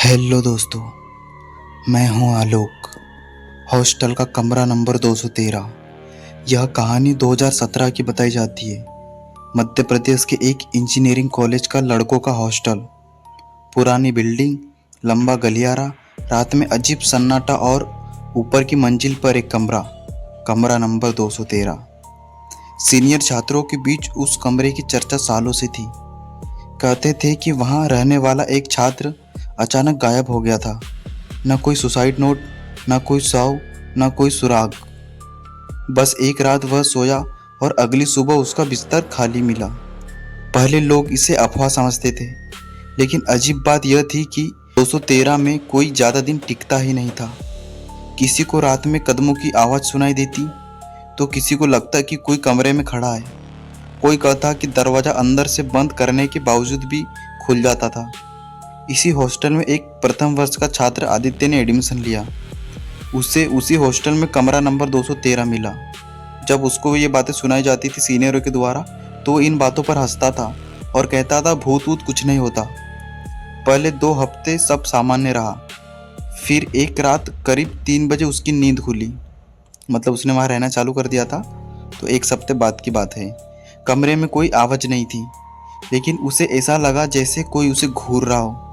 Hello दोस्तों, मैं हूं आलोक। हॉस्टल का कमरा नंबर 213। यह कहानी 2017 की बताई जाती है। मध्य प्रदेश के एक इंजीनियरिंग कॉलेज का लड़कों का हॉस्टल। पुरानी बिल्डिंग, लंबा गलियारा, रात में अजीब सन्नाटा और ऊपर की मंजिल पर एक कमरा। कमरा नंबर 213। सीनियर छात्रों के बीच उस कमरे की चर्चा सालों से थी। कहते थे कि वहां रहने वाला एक छात्र अचानक गायब हो गया था। न कोई सुसाइड नोट, न कोई शव, न कोई सुराग। बस एक रात वह सोया और अगली सुबह उसका बिस्तर खाली मिला। पहले लोग इसे अफवाह समझते थे, लेकिन अजीब बात यह थी कि 213 में कोई ज़्यादा दिन टिकता ही नहीं था। किसी को रात में कदमों की आवाज़ सुनाई देती, तो किसी को लगता कि कोई कमरे में खड़ा है। कोई कहता कि दरवाज़ा अंदर से बंद करने के बावजूद भी खुल जाता था। इसी हॉस्टल में एक प्रथम वर्ष का छात्र आदित्य ने एडमिशन लिया। उसे उसी हॉस्टल में कमरा नंबर 213 मिला। जब उसको ये बातें सुनाई जाती थी सीनियरों के द्वारा, तो वो इन बातों पर हंसता था और कहता था भूत वूत कुछ नहीं होता। पहले 2 हफ्ते सब सामान्य रहा। फिर एक रात करीब 3 बजे उसकी नींद खुली। मतलब उसने वहाँ रहना चालू कर दिया था, तो 1 हफ्ते बाद की बात है। कमरे में कोई आवाज़ नहीं थी, लेकिन उसे ऐसा लगा जैसे कोई उसे घूर रहा हो।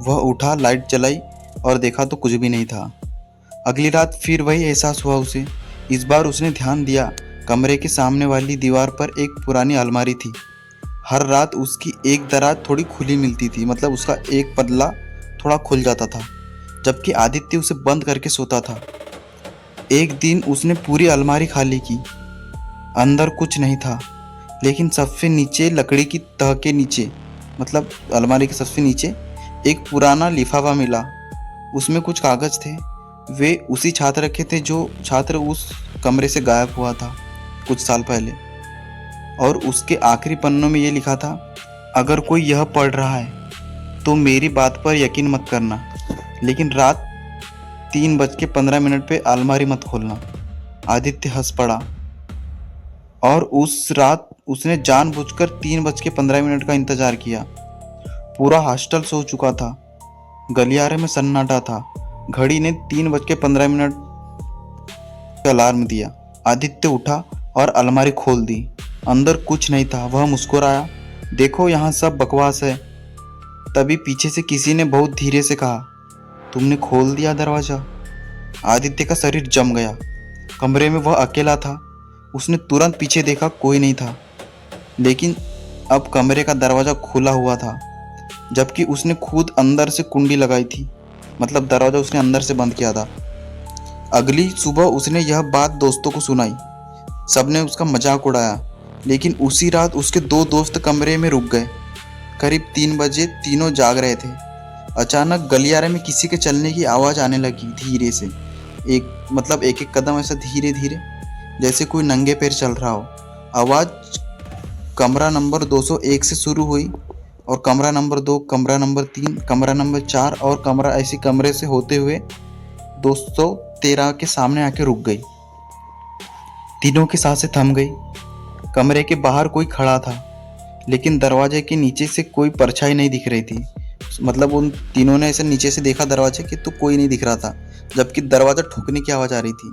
वह उठा, लाइट जलाई और देखा तो कुछ भी नहीं था। अगली रात फिर वही एहसास हुआ उसे। इस बार उसने ध्यान दिया, कमरे के सामने वाली दीवार पर एक पुरानी अलमारी थी। हर रात उसकी एक दराज थोड़ी खुली मिलती थी, मतलब उसका एक पल्ला थोड़ा खुल जाता था, जबकि आदित्य उसे बंद करके सोता था। एक दिन उसने पूरी अलमारी खाली की। अंदर कुछ नहीं था, लेकिन सबसे नीचे लकड़ी की तह के नीचे, मतलब अलमारी के सबसे नीचे एक पुराना लिफाफा मिला। उसमें कुछ कागज थे। वे उसी छात्र के थे जो छात्र उस कमरे से गायब हुआ था कुछ साल पहले। और उसके आखिरी पन्नों में ये लिखा था, अगर कोई यह पढ़ रहा है तो मेरी बात पर यकीन मत करना, लेकिन रात 3:15 पे अलमारी मत खोलना। आदित्य हंस पड़ा और उस रात उसने जानबूझकर 3:15 का इंतजार किया। पूरा हॉस्टल सो चुका था। गलियारे में सन्नाटा था। घड़ी ने 3:15 का अलार्म दिया। आदित्य उठा और अलमारी खोल दी। अंदर कुछ नहीं था। वह मुस्कुराया, देखो यहाँ सब बकवास है। तभी पीछे से किसी ने बहुत धीरे से कहा, तुमने खोल दिया दरवाजा। आदित्य का शरीर जम गया। कमरे में वह अकेला था। उसने तुरंत पीछे देखा, कोई नहीं था। लेकिन अब कमरे का दरवाजा खुला हुआ था, जबकि उसने खुद अंदर से कुंडी लगाई थी। मतलब दरवाजा उसने अंदर से बंद किया था। अगली सुबह उसने यह बात दोस्तों को सुनाई। सबने उसका मजाक उड़ाया, लेकिन उसी रात उसके 2 दोस्त कमरे में रुक गए। करीब 3 बजे तीनों जाग रहे थे। अचानक गलियारे में किसी के चलने की आवाज़ आने लगी, धीरे से। एक एक कदम ऐसा धीरे धीरे, जैसे कोई नंगे पैर चल रहा हो। आवाज़ कमरा नंबर 201 से शुरू हुई और कमरा नंबर 2, कमरा नंबर 3, कमरा नंबर 4 और कमरा ऐसी कमरे से होते हुए 213 के सामने आके रुक गई। तीनों की सांसें थम गई। कमरे के बाहर कोई खड़ा था, लेकिन दरवाजे के नीचे से कोई परछाई नहीं दिख रही थी। मतलब उन तीनों ने ऐसे नीचे से देखा दरवाजे के, तो कोई नहीं दिख रहा था, जबकि दरवाजा ठोकने की आवाज़ आ रही थी।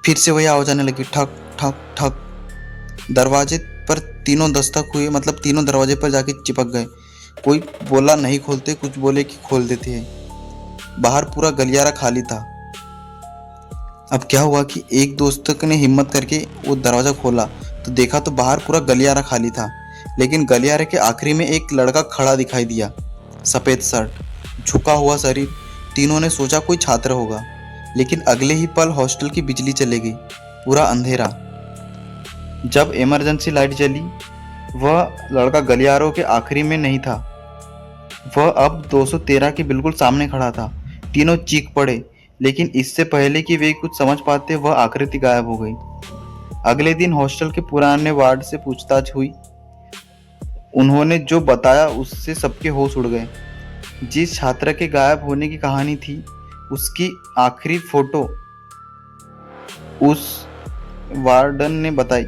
फिर से वही आवाज़ आने लगी, ठक ठक ठक। दरवाजे पर तीनों दस्तक हुए, मतलब तीनों दरवाजे पर जाके चिपक गए। कोई बोला नहीं खोलते, कुछ बोले कि खोल देते हैं। बाहर पूरा गलियारा खाली था। अब क्या हुआ कि एक दोस्त ने हिम्मत करके वो दरवाज़ा खोला, तो देखा तो बाहर पूरा गलियारा खाली था। लेकिन गलियारे के आखिरी में एक लड़का खड़ा दिखाई दिया। सफ़ेद शर्ट, झुका हुआ शरीर। तीनों ने सोचा कोई छात्र होगा, लेकिन अगले ही पल हॉस्टल की बिजली चली गई। पूरा अंधेरा। जब इमरजेंसी लाइट जली, वह लड़का गलियारों के आखिरी में नहीं था। वह अब 213 के बिल्कुल सामने खड़ा था। तीनों चीख पड़े, लेकिन इससे पहले कि वे कुछ समझ पाते, वह आकृति गायब हो गई। अगले दिन हॉस्टल के पुराने वार्ड से पूछताछ हुई। उन्होंने जो बताया उससे सबके होश उड़ गए। जिस छात्र के गायब होने की कहानी थी, उसकी आखिरी फोटो उस वार्डन ने बताई।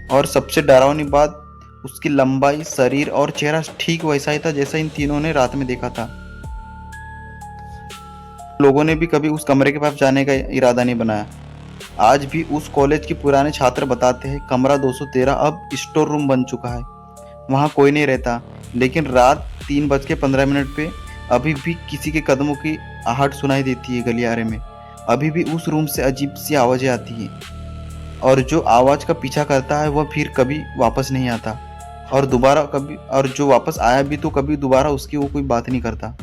और सबसे डरावनी बात, उसकी लंबाई, शरीर और चेहरा ठीक वैसा ही था जैसा इन तीनों ने रात में देखा था। लोगों ने भी कभी उस कमरे के पास जाने का इरादा नहीं बनाया। आज भी उस कॉलेज के पुराने छात्र बताते हैं कमरा 213 अब स्टोर रूम बन चुका है। वहाँ कोई नहीं रहता, लेकिन रात 3:15 पे अभी भी किसी के कदमों की आहट सुनाई देती है गलियारे में। अभी भी उस रूम से अजीब सी आवाज़ें आती हैं, और जो आवाज़ का पीछा करता है वह फिर कभी वापस नहीं आता, और जो वापस आया भी तो कभी दोबारा उसकी वो कोई बात नहीं करता।